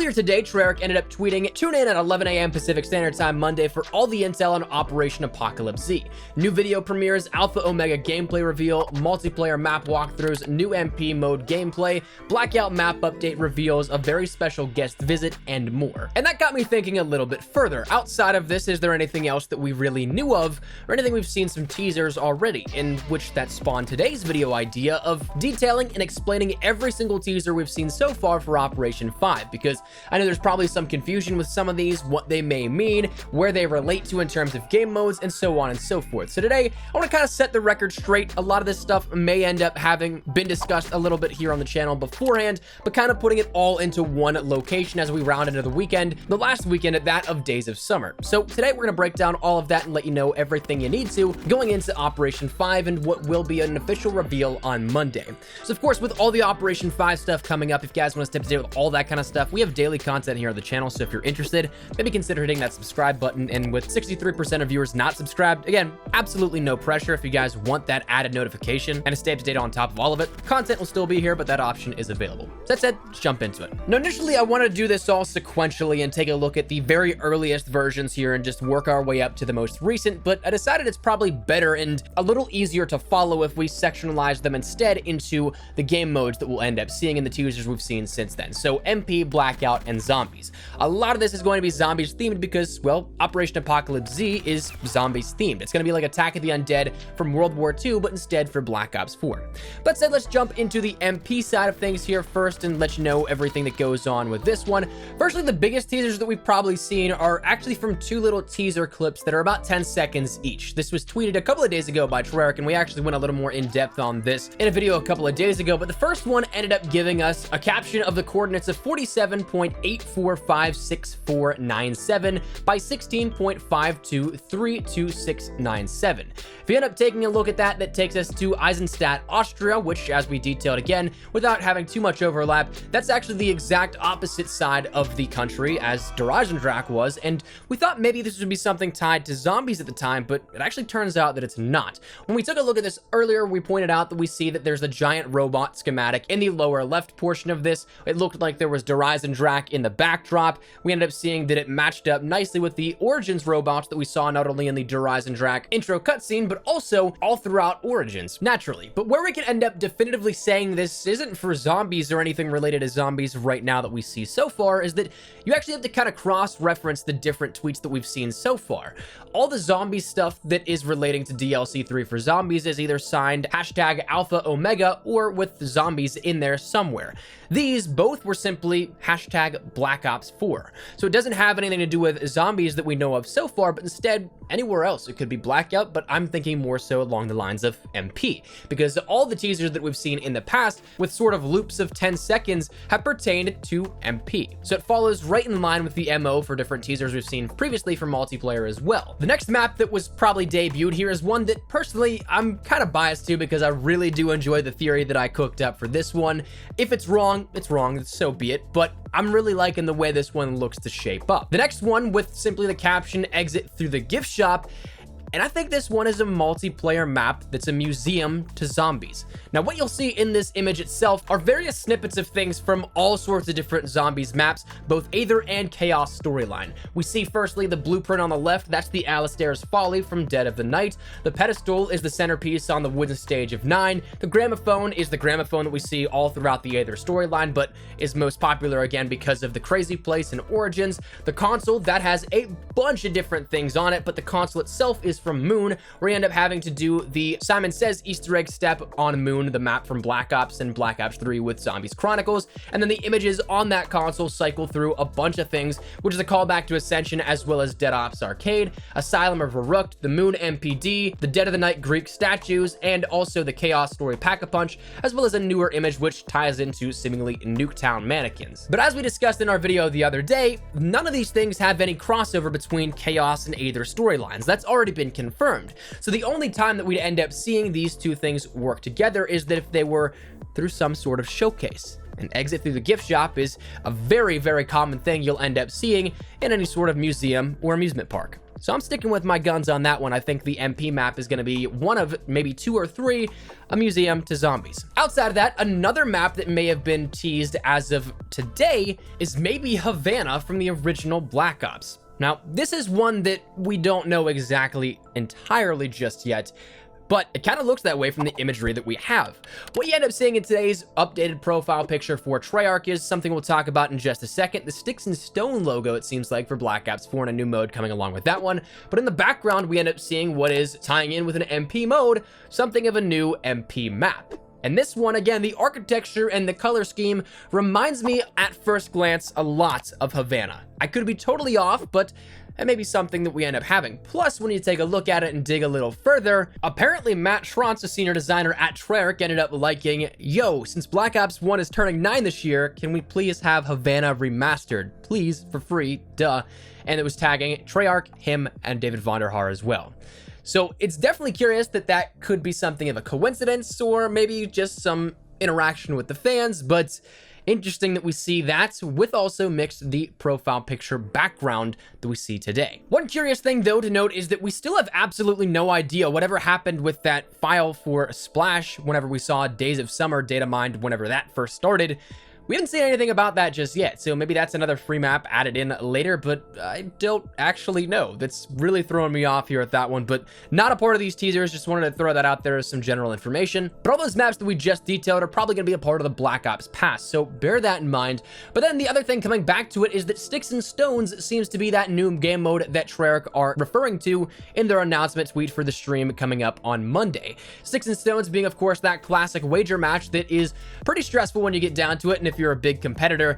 earlier today, Treyarch ended up tweeting, "Tune in at 11 a.m. Pacific Standard Time Monday for all the intel on Operation Apocalypse Z. New video premieres, Alpha Omega gameplay reveal, multiplayer map walkthroughs, new MP mode gameplay, Blackout map update reveals, a very special guest visit, and more." And that got me thinking a little bit further. Outside of this, is there anything else that we really knew of, or anything we've seen some teasers already, in which that spawned today's video idea of detailing and explaining every single teaser we've seen so far for Operation 5, because I know there's probably some confusion with some of these, what they may mean, where they relate to in terms of game modes, and so on and so forth. So today, I want to kind of set the record straight. A lot of this stuff may end up having been discussed a little bit here on the channel beforehand, but kind of putting it all into one location as we round into the weekend, the last weekend at that of Days of Summer. So today, we're going to break down all of that and let you know everything you need to going into Operation 5 and what will be an official reveal on Monday. So of course, with all the Operation 5 stuff coming up, if you guys want to stay up to date with all that kind of stuff, we have daily content here on the channel, so if you're interested, maybe consider hitting that subscribe button. And with 63% of viewers not subscribed, again, absolutely no pressure. If you guys want that added notification and to stay up to date on top of all of it, content will still be here, but that option is available. So that said, let's jump into it. Now, initially, I want to do this all sequentially and take a look at the very earliest versions here and just work our way up to the most recent, but I decided it's probably better and a little easier to follow if we sectionalize them instead into the game modes that we'll end up seeing in the teasers we've seen since then. So MP, Blackout, and Zombies. A lot of this is going to be Zombies themed because, well, Operation Apocalypse Z is Zombies themed. It's going to be like Attack of the Undead from World War II, but instead for Black Ops 4. That said, let's jump into the MP side of things here first and let you know everything that goes on with this one. Firstly, the biggest teasers that we've probably seen are actually from two little teaser clips that are about 10 seconds each. This was tweeted a couple of days ago by Treyarch, and we actually went a little more in depth on this in a video a couple of days ago, but the first one ended up giving us a caption of the coordinates of 47.8456497 by 16.5232697. If you end up taking a look at that, that takes us to Eisenstadt, Austria, which, as we detailed again, without having too much overlap, that's actually the exact opposite side of the country as Der Eisendrache was, and we thought maybe this would be something tied to zombies at the time, but it actually turns out that it's not. When we took a look at this earlier, we pointed out that we see that there's a giant robot schematic in the lower left portion of this. It looked like there was Der Eisendrache in the backdrop. We ended up seeing that it matched up nicely with the Origins robots that we saw not only in the Der Eisendrache intro cutscene, but also all throughout Origins, naturally. But where we can end up definitively saying this isn't for zombies or anything related to zombies right now that we see so far is that you actually have to kind of cross-reference the different tweets that we've seen so far. All the zombie stuff that is relating to DLC 3 for zombies is either signed hashtag Alpha Omega or with zombies in there somewhere. These both were simply hashtag Black Ops 4. So it doesn't have anything to do with zombies that we know of so far, but instead anywhere else. It could be Blackout, but I'm thinking more so along the lines of MP, because all the teasers that we've seen in the past with sort of loops of 10 seconds have pertained to MP. So it follows right in line with the MO for different teasers we've seen previously for multiplayer as well. The next map that was probably debuted here is one that personally I'm kind of biased to because I really do enjoy the theory that I cooked up for this one. If it's wrong, so be it, but I'm really liking the way this one looks to shape up. The next one with simply the caption "Exit through the gift shop." And I think this one is a multiplayer map that's a museum to zombies. Now, what you'll see in this image itself are various snippets of things from all sorts of different zombies maps, both Aether and Chaos storyline. We see firstly the blueprint on the left, that's the Alistair's Folly from Dead of the Night. The pedestal is the centerpiece on the wooden stage of 9. The gramophone is the gramophone that we see all throughout the Aether storyline, but is most popular again because of the crazy place in Origins. The console, that has a bunch of different things on it, but the console itself is from Moon, where you end up having to do the Simon Says Easter egg step on Moon, the map from Black Ops and Black Ops 3 with Zombies Chronicles, and then the images on that console cycle through a bunch of things, which is a callback to Ascension as well as Dead Ops Arcade, Asylum of Verrucht, the Moon MPD, the Dead of the Night Greek statues, and also the Chaos Story Pack-a-Punch, as well as a newer image which ties into seemingly Nuketown mannequins. But as we discussed in our video the other day, none of these things have any crossover between Chaos and Aether storylines. That's already been confirmed. So the only time that we'd end up seeing these two things work together is that if they were through some sort of showcase. An exit through the gift shop is a very, very common thing you'll end up seeing in any sort of museum or amusement park. So I'm sticking with my guns on that one. I think the MP map is going to be one of maybe 2 or 3, a museum to zombies. Outside of that, another map that may have been teased as of today is maybe Havana from the original Black Ops. Now, this is one that we don't know exactly entirely just yet, but it kind of looks that way from the imagery that we have. What you end up seeing in today's updated profile picture for Treyarch is something we'll talk about in just a second. The Sticks and Stone logo, it seems like, for Black Ops 4 and a new mode coming along with that one. But in the background, we end up seeing what is tying in with an MP mode, something of a new MP map. And this one, again, the architecture and the color scheme reminds me at first glance a lot of Havana. I could be totally off, but that may be something that we end up having. Plus, when you take a look at it and dig a little further, apparently Matt Schrontz, a senior designer at Treyarch, ended up liking, yo, since Black Ops 1 is turning 9 this year, can we please have Havana remastered? Please, for free, duh. And it was tagging Treyarch, him, and David Vonderhaar as well. So it's definitely curious that could be something of a coincidence or maybe just some interaction with the fans, but interesting that we see that with also mixed the profile picture background that we see today. One curious thing though to note is that we still have absolutely no idea whatever happened with that file for Splash whenever we saw Days of Summer data mined whenever that first started. We haven't seen anything about that just yet, so maybe that's another free map added in later, but I don't actually know. That's really throwing me off here at that one, but not a part of these teasers. Just wanted to throw that out there as some general information. But all those maps that we just detailed are probably going to be a part of the Black Ops pass, so bear that in mind. But then the other thing coming back to it is that Sticks and Stones seems to be that new game mode that Treyarch are referring to in their announcement tweet for the stream coming up on Monday. Sticks and Stones being, of course, that classic wager match that is pretty stressful when you get down to it, and if you're a big competitor,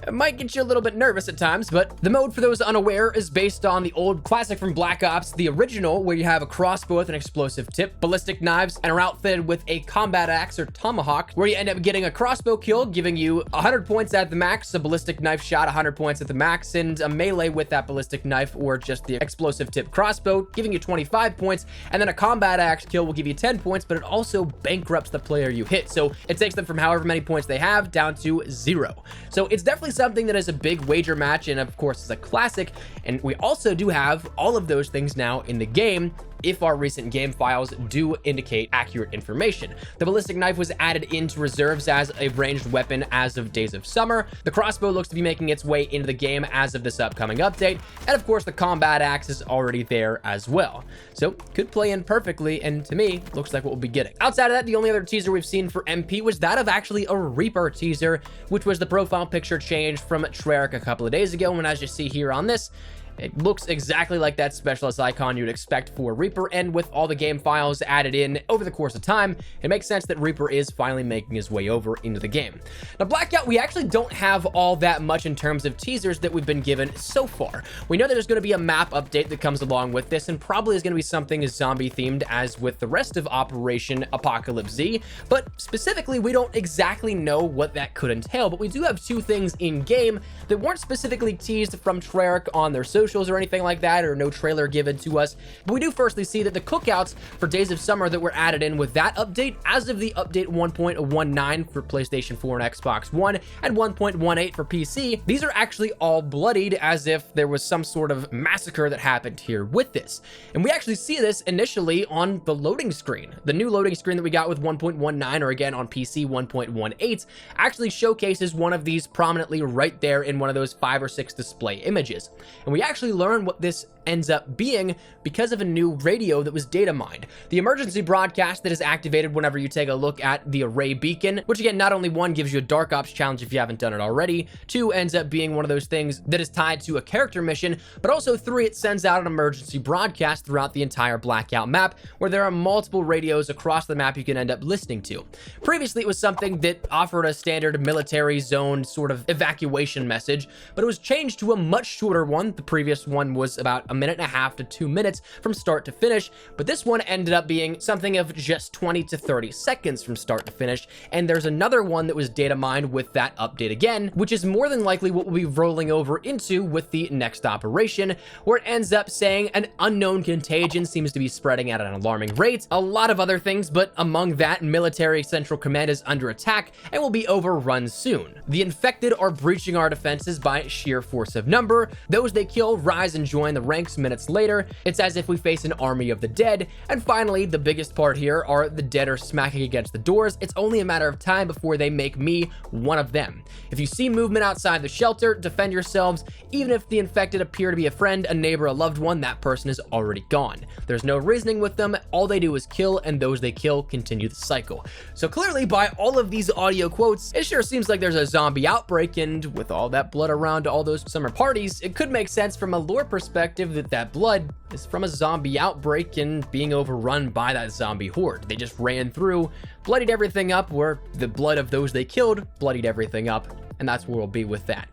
it might get you a little bit nervous at times, but the mode, for those unaware, is based on the old classic from Black Ops, the original, where you have a crossbow with an explosive tip, ballistic knives, and are outfitted with a combat axe or tomahawk, where you end up getting a crossbow kill, giving you 100 points at the max, a ballistic knife shot 100 points at the max, and a melee with that ballistic knife or just the explosive tip crossbow, giving you 25 points, and then a combat axe kill will give you 10 points, but it also bankrupts the player you hit, so it takes them from however many points they have down to 0. So it's definitely something that is a big wager match, and of course it's a classic, and we also do have all of those things now in the game if our recent game files do indicate accurate information. The ballistic knife was added into reserves as a ranged weapon as of Days of Summer. The crossbow looks to be making its way into the game as of this upcoming update, and of course the combat axe is already there as well. So could play in perfectly, and to me looks like what we'll be getting. Outside of that, the only other teaser we've seen for MP was that of actually a Reaper teaser, which was the profile picture change from Treyarch a couple of days ago, and as you see here on this, it looks exactly like that specialist icon you'd expect for Reaper, and with all the game files added in over the course of time, it makes sense that Reaper is finally making his way over into the game. Now, Blackout, we actually don't have all that much in terms of teasers that we've been given so far. We know that there's going to be a map update that comes along with this, and probably is going to be something zombie themed as with the rest of Operation Apocalypse Z, but specifically, we don't exactly know what that could entail, but we do have 2 things in game that weren't specifically teased from Treyarch on their socials or anything like that, or no trailer given to us. But we do firstly see that the cookouts for Days of Summer that were added in with that update, as of the update 1.19 for PlayStation 4 and Xbox One, and 1.18 for PC, these are actually all bloodied, as if there was some sort of massacre that happened here with this. And we actually see this initially on the loading screen. The new loading screen that we got with 1.19, or again on PC 1.18, actually showcases one of these prominently right there in one of those 5 or 6 display images. And we actually learn what this ends up being because of a new radio that was data mined. The emergency broadcast that is activated whenever you take a look at the array beacon, which again, not only 1 gives you a Dark Ops challenge if you haven't done it already, 2 ends up being one of those things that is tied to a character mission, but also 3, it sends out an emergency broadcast throughout the entire Blackout map, where there are multiple radios across the map you can end up listening to. Previously, it was something that offered a standard military zone sort of evacuation message, but it was changed to a much shorter one. The previous one was about 1.5 to 2 minutes from start to finish, but this one ended up being something of just 20 to 30 seconds from start to finish, and there's another one that was data mined with that update again, which is more than likely what we'll be rolling over into with the next operation, where it ends up saying an unknown contagion seems to be spreading at an alarming rate, a lot of other things, but among that, military central command is under attack and will be overrun soon. The infected are breaching our defenses by sheer force of number. Those they kill all rise and join the ranks minutes later. It's as if we face an army of the dead. And finally, the biggest part here are the dead are smacking against the doors. It's only a matter of time before they make me one of them. If you see movement outside the shelter, defend yourselves. Even if the infected appear to be a friend, a neighbor, a loved one, that person is already gone. There's no reasoning with them. All they do is kill, and those they kill continue the cycle. So clearly, by all of these audio quotes, it sure seems like there's a zombie outbreak, and with all that blood around all those summer parties, it could make sense from a lore perspective that that blood is from a zombie outbreak and being overrun by that zombie horde. They just ran through, bloodied everything up, where the blood of those they killed bloodied everything up, and that's where we'll be with that.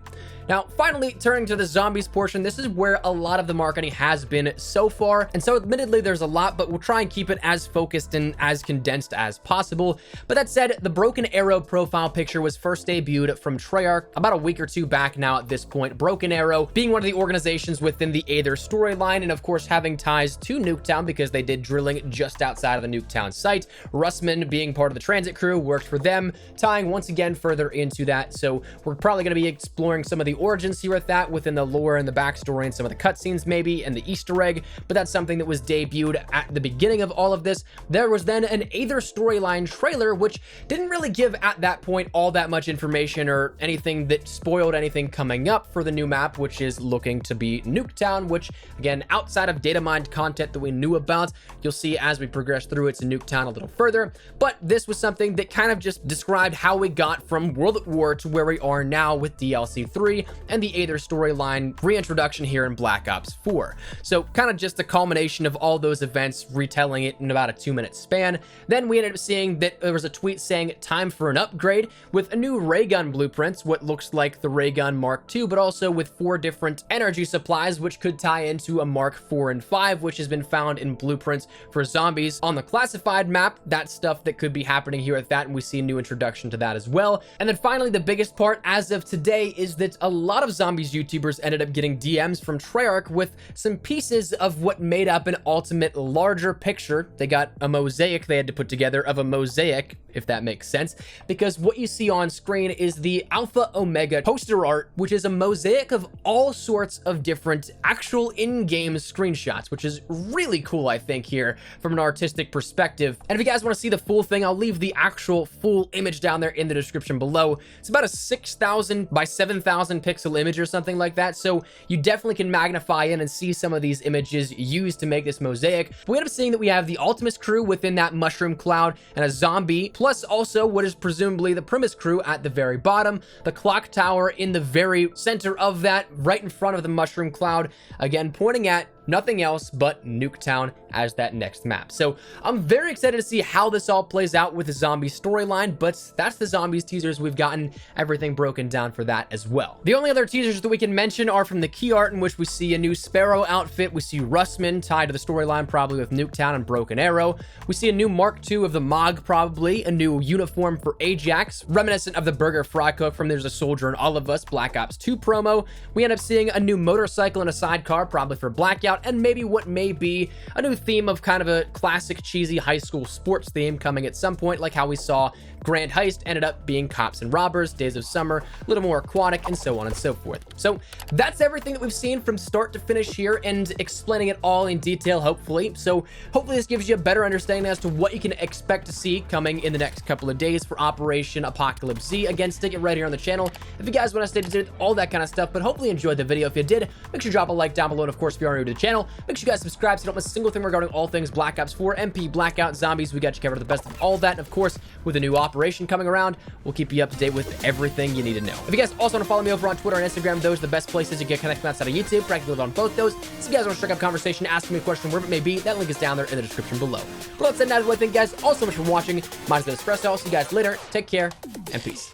Now, finally, turning to the zombies portion, this is where a lot of the marketing has been so far. And so admittedly, there's a lot, but we'll try and keep it as focused and as condensed as possible. But that said, the Broken Arrow profile picture was first debuted from Treyarch about a week or two back now at this point. Broken Arrow being one of the organizations within the Aether storyline, and of course having ties to Nuketown because they did drilling just outside of the Nuketown site. Russman being part of the transit crew worked for them, tying once again further into that. So we're probably going to be exploring some of the origins here with that within the lore and the backstory and some of the cutscenes maybe and the Easter egg, but that's something that was debuted at the beginning of all of this. There was then an Aether storyline trailer which didn't really give at that point all that much information or anything that spoiled anything coming up for the new map, which is looking to be Nuketown, which again, outside of data mined content that we knew about, you'll see as we progress through it's in Nuketown a little further. But this was something that kind of just described how we got from World at War to where we are now with DLC 3 and the Aether storyline reintroduction here in Black Ops 4. So kind of just a culmination of all those events, retelling it in about a 2-minute span. Then we ended up seeing that there was a tweet saying time for an upgrade with a new ray gun blueprints, what looks like the ray gun Mark II, but also with 4 different energy supplies, which could tie into a Mark 4 and 5, which has been found in blueprints for zombies on the classified map. That's stuff that could be happening here at that, and we see a new introduction to that as well. And then finally, the biggest part as of today is that a lot of zombies YouTubers ended up getting DMs from Treyarch with some pieces of what made up an ultimate larger picture. They got a mosaic they had to put together of a mosaic, if that makes sense, because what you see on screen is the Alpha Omega poster art, which is a mosaic of all sorts of different actual in-game screenshots, which is really cool, I think, here from an artistic perspective. And if you guys want to see the full thing, I'll leave the actual full image down there in the description below. It's about a 6,000 by 7,000 pixel image or something like that, so you definitely can magnify in and see some of these images used to make this mosaic. We end up seeing that we have the Ultimus crew within that mushroom cloud and a zombie, plus also what is presumably the Primus crew at the very bottom, the clock tower in the very center of that, right in front of the mushroom cloud, again pointing at nothing else but Nuketown as that next map. So I'm very excited to see how this all plays out with the zombie storyline, but that's the zombies teasers we've gotten, everything broken down for that as well. The only other teasers that we can mention are from the key art, in which we see a new Sparrow outfit, we see Russman tied to the storyline probably with Nuketown and Broken Arrow, we see a new Mark II of the Mog probably, a new uniform for Ajax, reminiscent of the Burger Fry Cook from There's a Soldier in All of Us Black Ops 2 promo. We end up seeing a new motorcycle and a sidecar probably for Blackout, and maybe what may be a new theme of kind of a classic cheesy high school sports theme coming at some point, like how we saw Grand Heist ended up being Cops and Robbers, Days of Summer, a little more aquatic, and so on and so forth. So that's everything that we've seen from start to finish here, and explaining it all in detail, hopefully. So hopefully this gives you a better understanding as to what you can expect to see coming in the next couple of days for Operation Apocalypse Z. Again, stick it right here on the channel if you guys want to stay tuned with all that kind of stuff, but hopefully you enjoyed the video. If you did, make sure you drop a like down below, and of course, if you are new to the channel, make sure you guys subscribe so you don't miss a single thing regarding all things Black Ops 4, MP, Blackout, Zombies. We got you covered the best of all that, and of course, with a new operation coming around, we'll keep you up to date with everything you need to know. If you guys also want to follow me over on Twitter and Instagram, those are the best places to get connected outside of YouTube. Practically live on both those. So if you guys want to strike up conversation, ask me a question, wherever it may be, that link is down there in the description below. Well, that's it. Now, thank you guys all so much for watching. My name is Espresso. I'll see you guys later. Take care and peace.